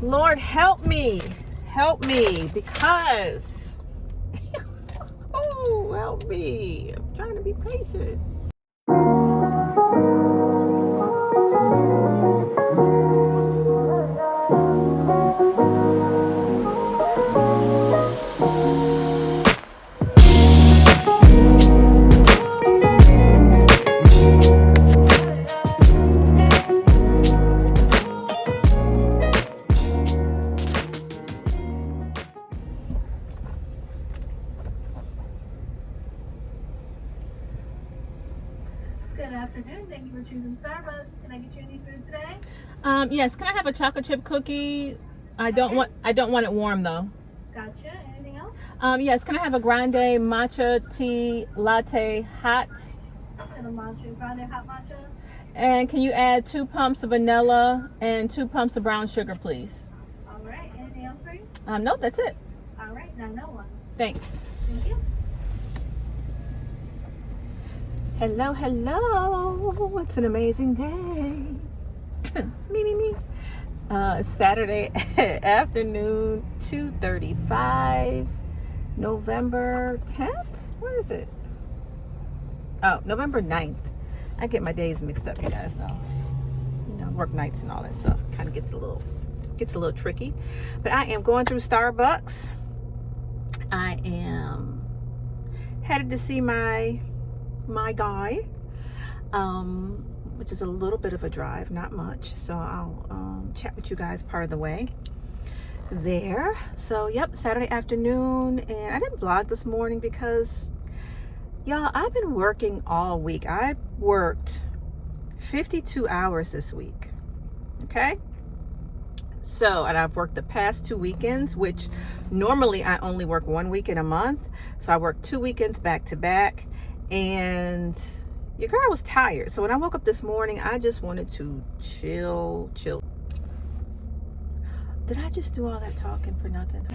Lord, help me because oh, help me. I'm trying to be patient. Good afternoon. Thank you for choosing Starbucks. Can I get you any food today? Yes, can I have a chocolate chip cookie? I don't want it warm though. Gotcha. Anything else? Yes, can I have a grande matcha tea latte hot? And a matcha, grande hot matcha. And can you add 2 pumps of vanilla and 2 pumps of brown sugar, please? All right. Anything else for you? Nope, that's it. All right. 901. Thanks. Thank you. Hello, hello. It's an amazing day. me. Saturday afternoon, 2:35, November 10th? What is it? Oh, November 9th. I get my days mixed up, you guys know. You know, work nights and all that stuff. Kind of gets a little tricky. But I am going through Starbucks. I am headed to see my guy, which is a little bit of a drive, not much. So I'll chat with you guys part of the way there. So yep, Saturday afternoon, and I didn't vlog this morning because y'all, I've been working all week. I worked 52 hours this week. Okay. So, and I've worked the past 2 weekends, which normally I only work 1 weekend a month. So I worked 2 weekends back to back, and your girl was tired. So when I woke up this morning, I just wanted to chill. Did I just do all that talking for nothing?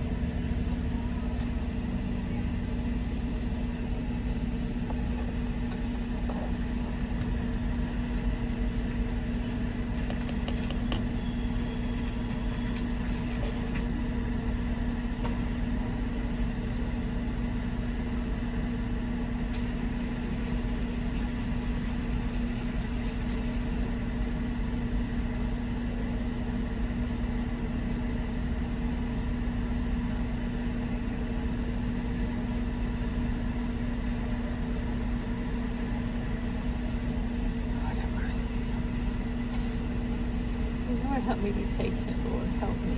Lord, help me be patient. Lord, help me.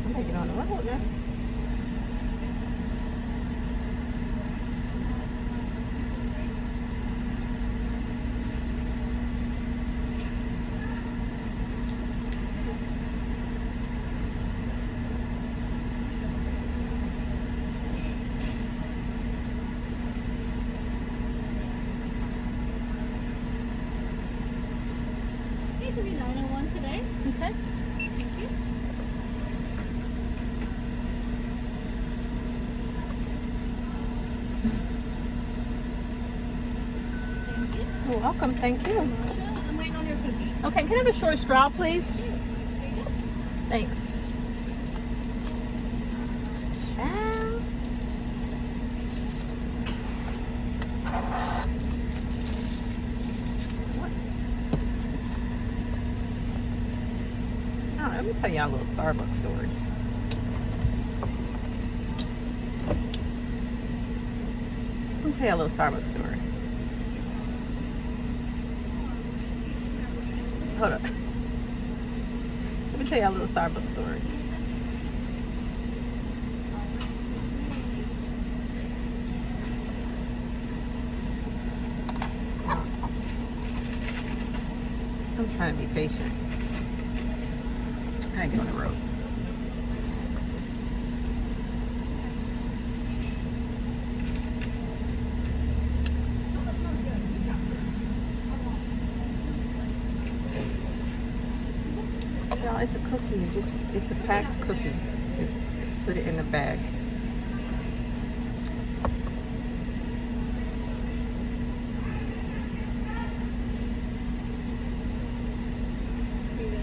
I'm taking on the road now. These will be 901 today. Okay. Thank you. Thank you. You're welcome. Thank you. Matcha. I'm waiting on your cookie. Okay, can I have a short straw, please? There you go. Thanks. Ciao. Oh, let me tell y'all a little Starbucks story. Let me tell y'all a little Starbucks story. Hold up. Let me tell y'all a little Starbucks story. I'm trying to be patient. I ain't get on the road. Y'all, it's a cookie. It's a packed cookie. Put it in the bag.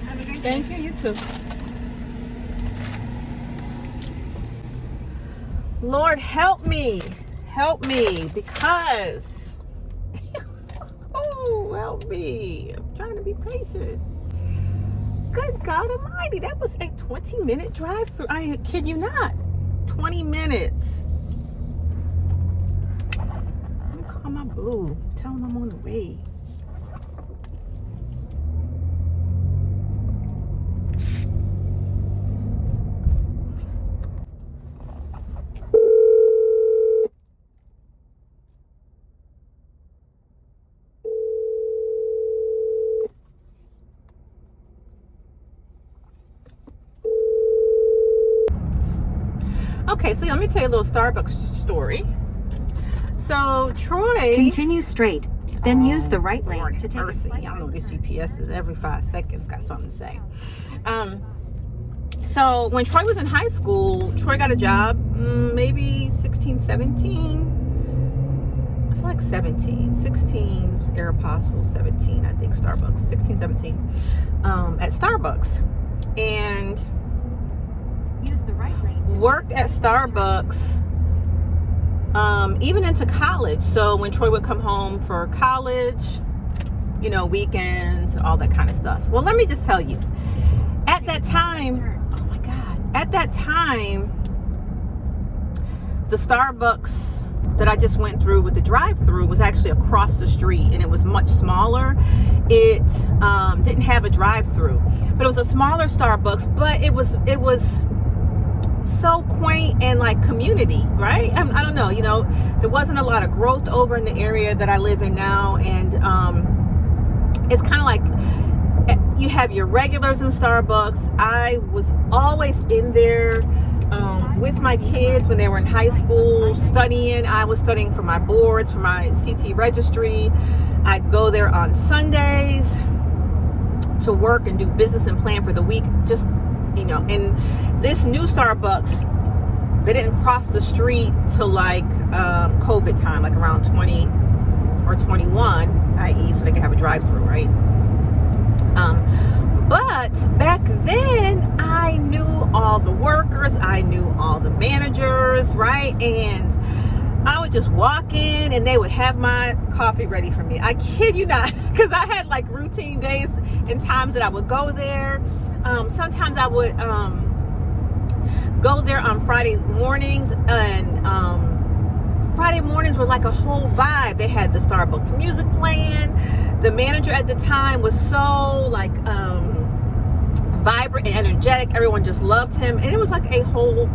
Have a great Thank you. You too. Lord, help me, because oh, help me. I'm trying to be patient. Good God Almighty, that was a 20-minute drive through. I kid you not. 20 minutes. Let me call my boo. Tell him I'm on the way. Okay, so let me tell you a little Starbucks story. So Troy, continue straight, then use the right lane Lord to take mercy. a Y'all know this GPS is every 5 seconds got something to say. So when Troy was in high school, Troy got a job, maybe 16, 17. I feel like 17. 16 was Air Apostle, 17 I think Starbucks. 16, 17 at Starbucks. And use the right lane to worked at Starbucks even into college. So when Troy would come home for college, you know, weekends, all that kind of stuff. Well, let me just tell you, at that time, oh my God, at that time, the Starbucks that I just went through with the drive-through was actually across the street, and it was much smaller. It didn't have a drive-through, but it was a smaller Starbucks, but it was so quaint and like community, right? I don't know, you know, there wasn't a lot of growth over in the area that I live in now, and it's kind of like you have your regulars in Starbucks. I was always in there with my kids when they were in high school studying. I was studying for my boards, for my CT registry. I'd go there on Sundays to work and do business and plan for the week, just, you know. And this new Starbucks, they didn't cross the street till like COVID time, like around 20 or 21, i.e. so they could have a drive-through, right? But back then I knew all the workers, I knew all the managers, right? And I would just walk in and they would have my coffee ready for me. I kid you not, because I had like routine days and times that I would go there. Sometimes I would go there on Friday mornings, and Friday mornings were like a whole vibe. They had the Starbucks music playing. The manager at the time was so like vibrant and energetic. Everyone just loved him, and it was like a whole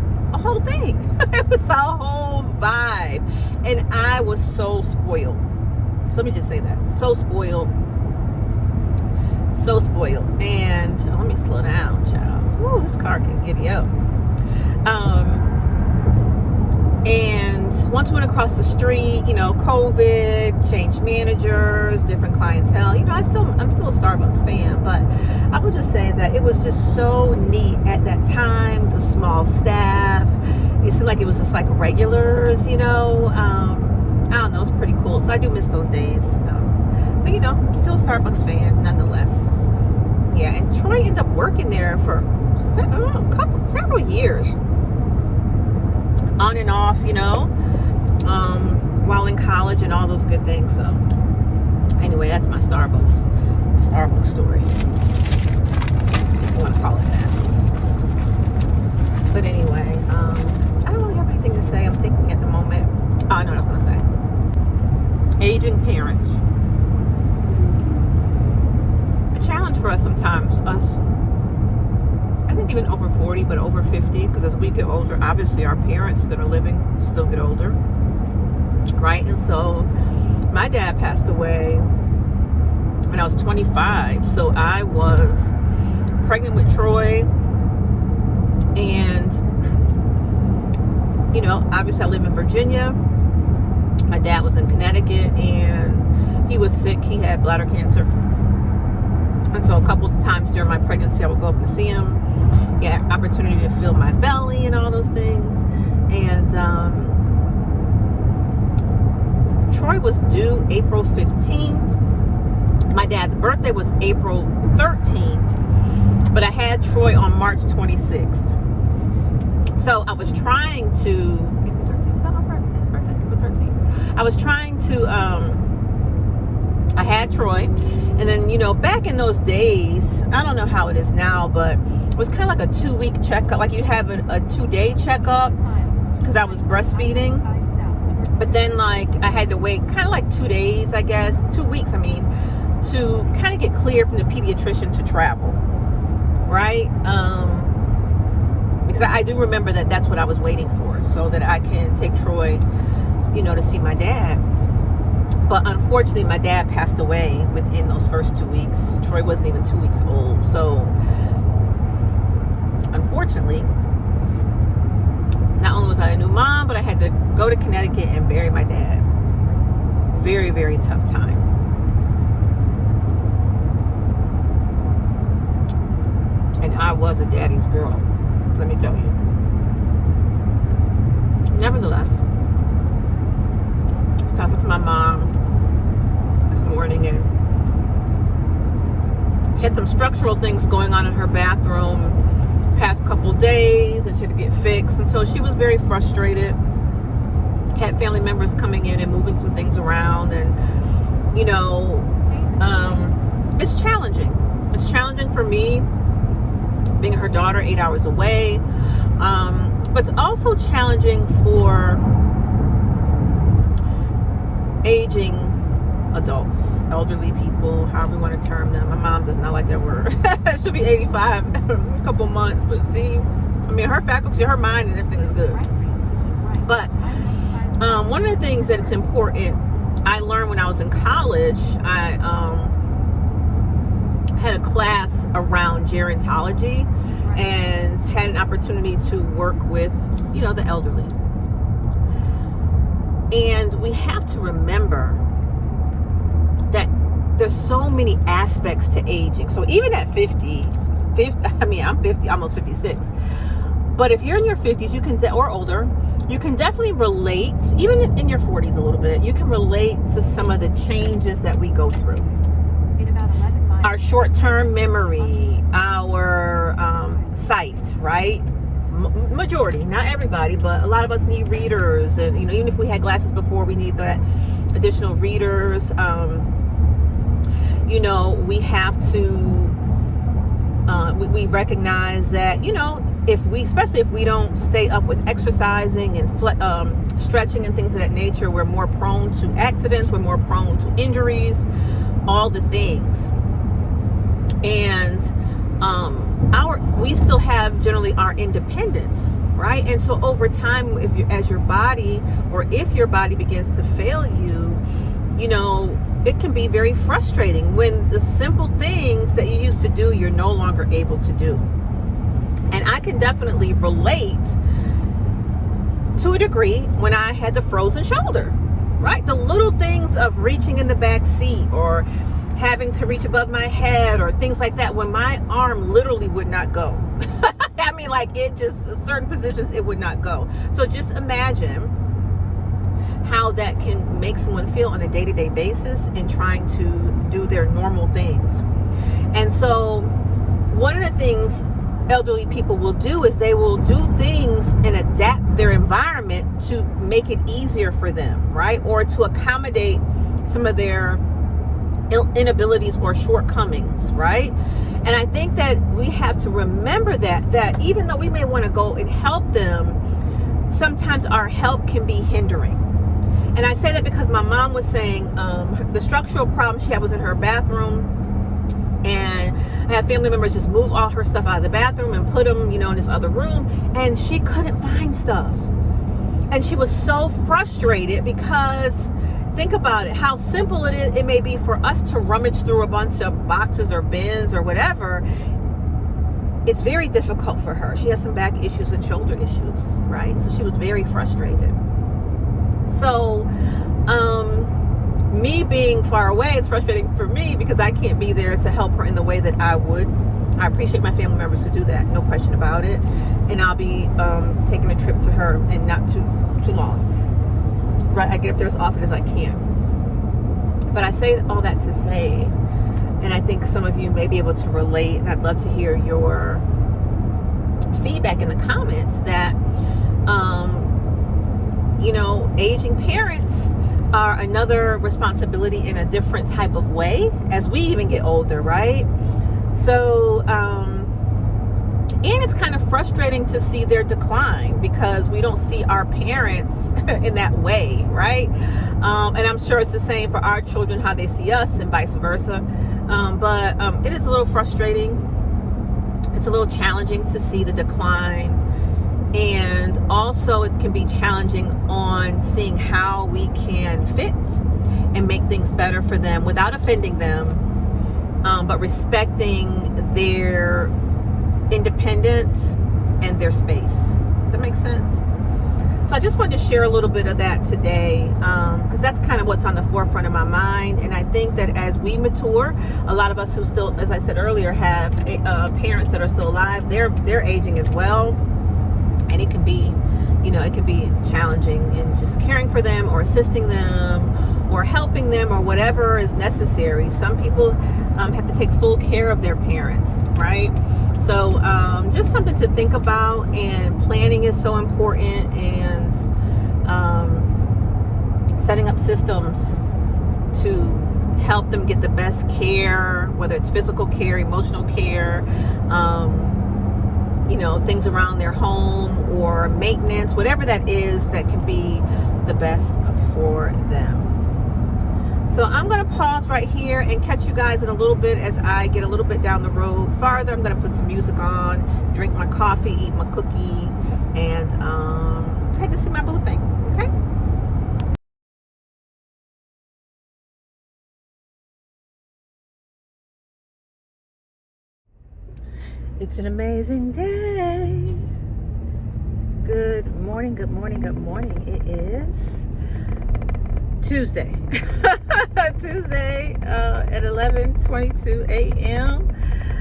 thing. It was a whole vibe, and I was so spoiled. So let me just say that, so spoiled. And let me slow down, child. Ooh, this car can giddy up. And once we went across the street, you know, COVID, changed managers, different clientele. You know, I'm still a Starbucks fan, but I would just say that it was just so neat at that time. The small staff, it seemed like it was just like regulars, you know. I don't know, it's pretty cool. So I do miss those days. But you know, I'm still a Starbucks fan nonetheless. Yeah, and Troy ended up working there for several years, on and off, you know, while in college and all those good things. So anyway, that's my Starbucks story, if you want to call it that. But anyway, I don't really have anything to say. I'm thinking at the moment. Oh, I know what I was going to say. Aging parents. A challenge for us sometimes, I think even over 40, but over 50, because as we get older, obviously our parents that are living still get older, right? And so my dad passed away when I was 25, so I was pregnant with Troy, and you know, obviously I live in Virginia. My dad was in Connecticut, and he was sick. He had bladder cancer. And so a couple of times during my pregnancy, I would go up and see him. He had opportunity to feel my belly and all those things. And Troy was due April 15th. My dad's birthday was April 13th. But Troy on March 26th. So I was trying to, April 13th, is that my birthday? His birthday, April 13th. I was trying to, I had Troy, and then, you know, back in those days, I don't know how it is now, but it was kind of like a 2-week checkup. Like you have a 2-day checkup because I was breastfeeding. But then, like, I had to wait kind of like 2 days, I guess, 2 weeks, I mean, to kind of get cleared from the pediatrician to travel, right? Because I do remember that that's what I was waiting for, so that I can take Troy, you know, to see my dad. But unfortunately, my dad passed away within those first 2 weeks. Troy wasn't even 2 weeks old. So, unfortunately, not only was I a new mom, but I had to go to Connecticut and bury my dad. Very, very tough time. And I was a daddy's girl, let me tell you. Nevertheless, I was talking to my mom this morning, and she had some structural things going on in her bathroom past couple days, and she had to get fixed, and so she was very frustrated. Had family members coming in and moving some things around, and you know, it's challenging. It's challenging for me being her daughter, 8 hours away, but it's also challenging for aging adults, elderly people, however you want to term them. My mom does not like that word. She'll be 85 in a couple months, but see, I mean, her faculty, her mind, and everything is good. But one of the things that it's important, I learned when I was in college, I had a class around gerontology and had an opportunity to work with, you know, the elderly. And we have to remember that there's so many aspects to aging. So even at 50, I mean, I'm 50, almost 56. But if you're in your 50s, you can, or older, you can definitely relate, even in your 40s a little bit, you can relate to some of the changes that we go through. Our short-term memory, our sight, right? Majority, not everybody, but a lot of us need readers, and you know, even if we had glasses before, we need that additional readers. You know, we have to we recognize that, you know, especially if we don't stay up with exercising and stretching and things of that nature, we're more prone to accidents, we're more prone to injuries, all the things. And we still have generally our independence, right? And so over time, if your body begins to fail you, you know, it can be very frustrating when the simple things that you used to do, you're no longer able to do. And I can definitely relate to a degree when I had the frozen shoulder, right? The little things of reaching in the back seat or having to reach above my head or things like that, when my arm literally would not go. I mean, like, it just, certain positions, it would not go. So just imagine how that can make someone feel on a day-to-day basis in trying to do their normal things. And so one of the things elderly people will do is they will do things and adapt their environment to make it easier for them, right? Or to accommodate some of their inabilities or shortcomings, right? And I think that we have to remember that even though we may want to go and help them, sometimes our help can be hindering. And I say that because my mom was saying the structural problem she had was in her bathroom, and I had family members just move all her stuff out of the bathroom and put them, you know, in this other room, and she couldn't find stuff. And she was so frustrated because, think about it, how simple it may be for us to rummage through a bunch of boxes or bins or whatever. It's very difficult for her. She has some back issues and shoulder issues, right? So she was very frustrated. So me being far away, it's frustrating for me because I can't be there to help her in the way that I would. I appreciate my family members who do that, no question about it. And I'll be taking a trip to her in not too long. Right, I get up there as often as I can. But I say all that to say, and I think some of you may be able to relate, and I'd love to hear your feedback in the comments that, you know, aging parents are another responsibility in a different type of way as we even get older, right? So, and it's kind of frustrating to see their decline because we don't see our parents in that way, right? And I'm sure it's the same for our children, how they see us and vice versa. But it is a little frustrating. It's a little challenging to see the decline. And also it can be challenging on seeing how we can fit and make things better for them without offending them, but respecting their independence and their space. Does that make sense? So I just wanted to share a little bit of that today, because that's kind of what's on the forefront of my mind. And I think that as we mature, a lot of us who still, as I said earlier, have parents that are still alive, they're aging as well. And it can be, you know, it can be challenging in just caring for them or assisting them or helping them or whatever is necessary. Some people have to take full care of their parents, right? So just something to think about, and planning is so important, and setting up systems to help them get the best care, whether it's physical care, emotional care, you know, things around their home or maintenance, whatever that is that can be the best for them. So I'm going to pause right here and catch you guys in a little bit as I get a little bit down the road farther. I'm going to put some music on, drink my coffee, eat my cookie, and head to see my boo thing. Okay? It's an amazing day. Good morning, good morning, good morning. It is Tuesday. Tuesday at 11:22 a.m.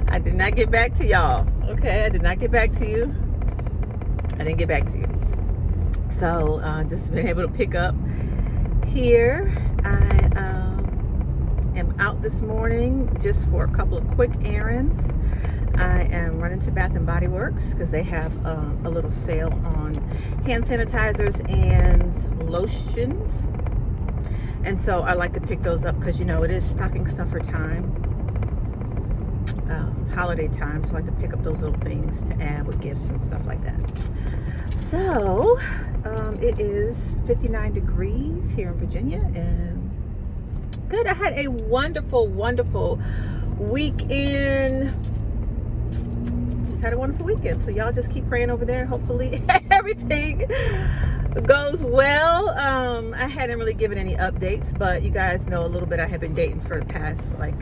I did not get back to y'all. Okay, I did not get back to you. I didn't get back to you. So just been able to pick up here. I am out this morning just for a couple of quick errands. I am running to Bath and Body Works because they have a little sale on hand sanitizers and lotions. And so I like to pick those up because, you know, it is stocking stuffer time, holiday time. So I like to pick up those little things to add with gifts and stuff like that. So it is 59 degrees here in Virginia, and good. I had a wonderful, wonderful weekend. Had a wonderful weekend, so y'all just keep praying over there. Hopefully everything goes well. I hadn't really given any updates, but you guys know a little bit. I have been dating for the past like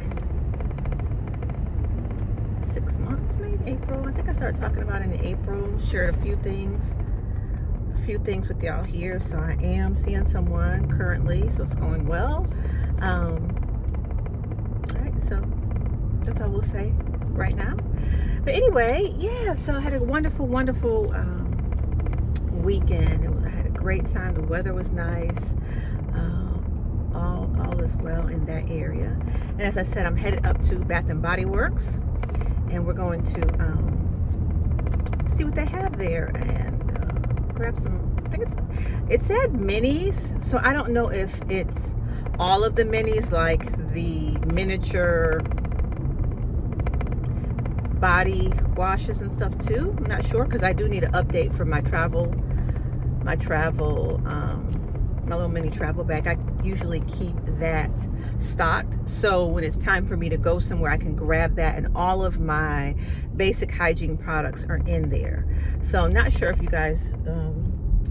6 months, maybe April. I think I started talking about it in April. Shared a few things with y'all here. So I am seeing someone currently, so it's going well. All right, so that's all we'll say right now. But anyway, yeah, so I had a wonderful, wonderful weekend. I had a great time. The weather was nice. All is well in that area. And as I said, I'm headed up to Bath and Body Works, and we're going to see what they have there and grab some. I think it said minis, so I don't know if it's all of the minis, like the miniature body washes and stuff too. I'm not sure, because I do need an update for my little mini travel bag. I usually keep that stocked, so when it's time for me to go somewhere, I can grab that, and all of my basic hygiene products are in there. So not sure if you guys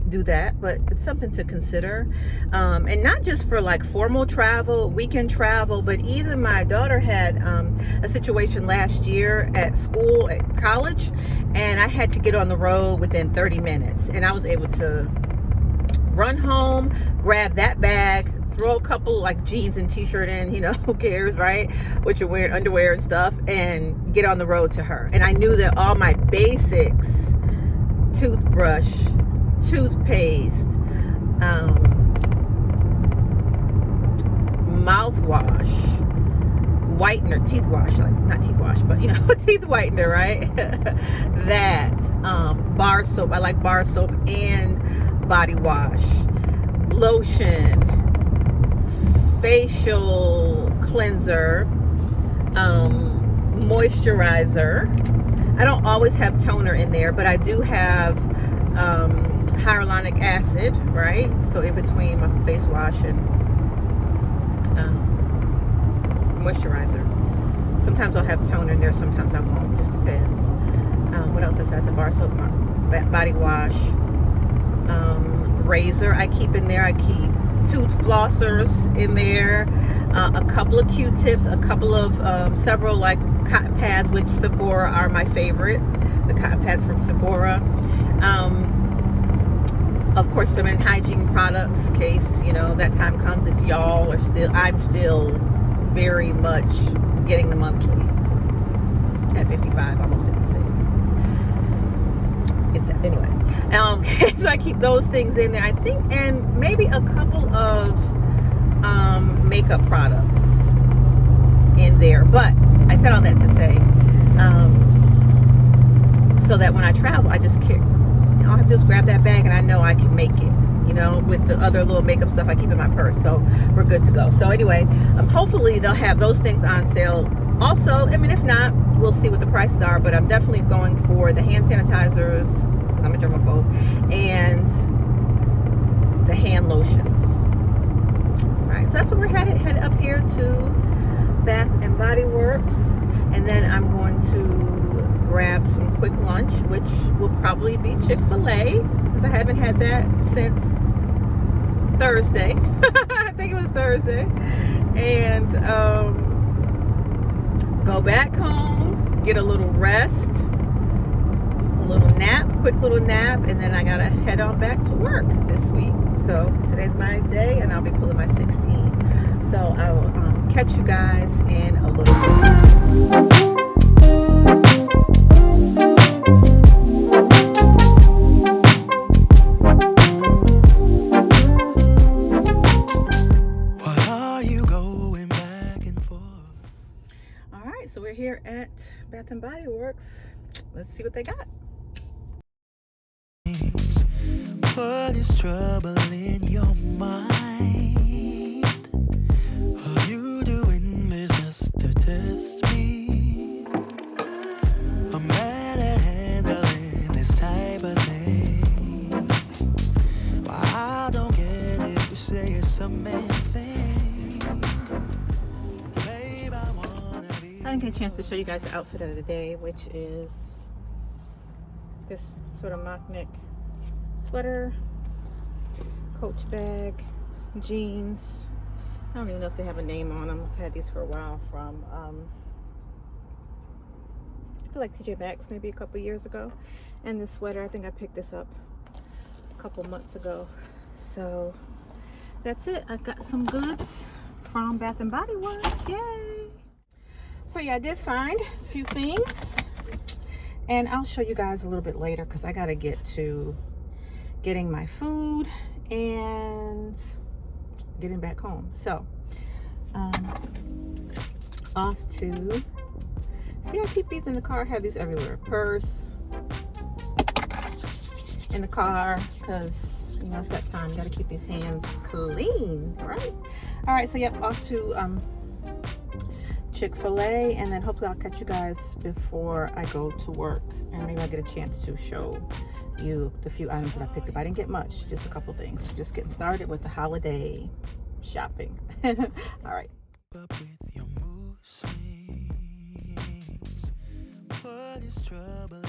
do that, but it's something to consider. And not just for like formal travel, weekend travel, but even my daughter had a situation last year at school, at college, and I had to get on the road within 30 minutes, and I was able to run home, grab that bag, throw a couple like jeans and t-shirt in, you know, who cares, right? What you're wearing, underwear and stuff, and get on the road to her. And I knew that all my basics, toothbrush, toothpaste, mouthwash, whitener, teeth wash, like not teeth wash, but you know, teeth whitener, right? That bar soap. I like bar soap and body wash, lotion, facial cleanser, moisturizer. I don't always have toner in there, but I do have hyaluronic acid, right? So in between my face wash and moisturizer. Sometimes I'll have toner in there, sometimes I won't, just depends. What else is that? Some bar soap, body wash, razor I keep in there. I keep tooth flossers in there, a couple of Q-tips, a couple of several like cotton pads, which Sephora are my favorite, the cotton pads from Sephora. Of course, feminine hygiene products, in case, you know, that time comes, if y'all are still, I'm still very much getting the monthly at 55, almost 56. Anyway, so I keep those things in there, I think, and maybe a couple of makeup products in there. But I said all that to say, so that when I travel, I just carry, all I have to do is grab that bag and I know I can make it, you know, with the other little makeup stuff I keep in my purse. So we're good to go. So anyway, hopefully they'll have those things on sale also. I mean, if not, we'll see what the prices are, but I'm definitely going for the hand sanitizers, because I'm a germaphobe, and the hand lotions. All right, so that's where we're headed up here to Bath and Body Works, and then I'm going to grab some quick lunch, which will probably be Chick-fil-A, because I haven't had that since Thursday. I think it was Thursday. And go back home, get a little rest, a little nap, quick little nap, and then I gotta head on back to work this week. So today's my day, and I'll be pulling my 16. So I will catch you guys in a little bit. So we're here at Bath and Body Works. Let's see what they got. What is troubling your mind? Are you doing business to test me? I'm mad at handling this type of thing. Why I don't get it, you say it's a man thing. Babe, I didn't get a chance to show you guys the outfit of the day, which is this sort of mock neck sweater, Coach bag, jeans. I don't even know if they have a name on them. I've had these for a while from I feel like TJ Maxx maybe a couple years ago. And this sweater, I think I picked this up a couple months ago. So that's it. I got some goods from Bath and Body Works. Yay! So yeah, I did find a few things, and I'll show you guys a little bit later because I gotta get to getting my food and getting back home. So off to, see, I keep these in the car. I have these everywhere. Purse in the car because, you know, it's that time. You gotta keep these hands clean, right? All right, so yep, off to Chick-fil-A, and then hopefully I'll catch you guys before I go to work, and maybe I'll get a chance to show you the few items that I picked up. I didn't get much, just a couple things. Just getting started with the holiday shopping. All right. Up with your mood swings. What is trouble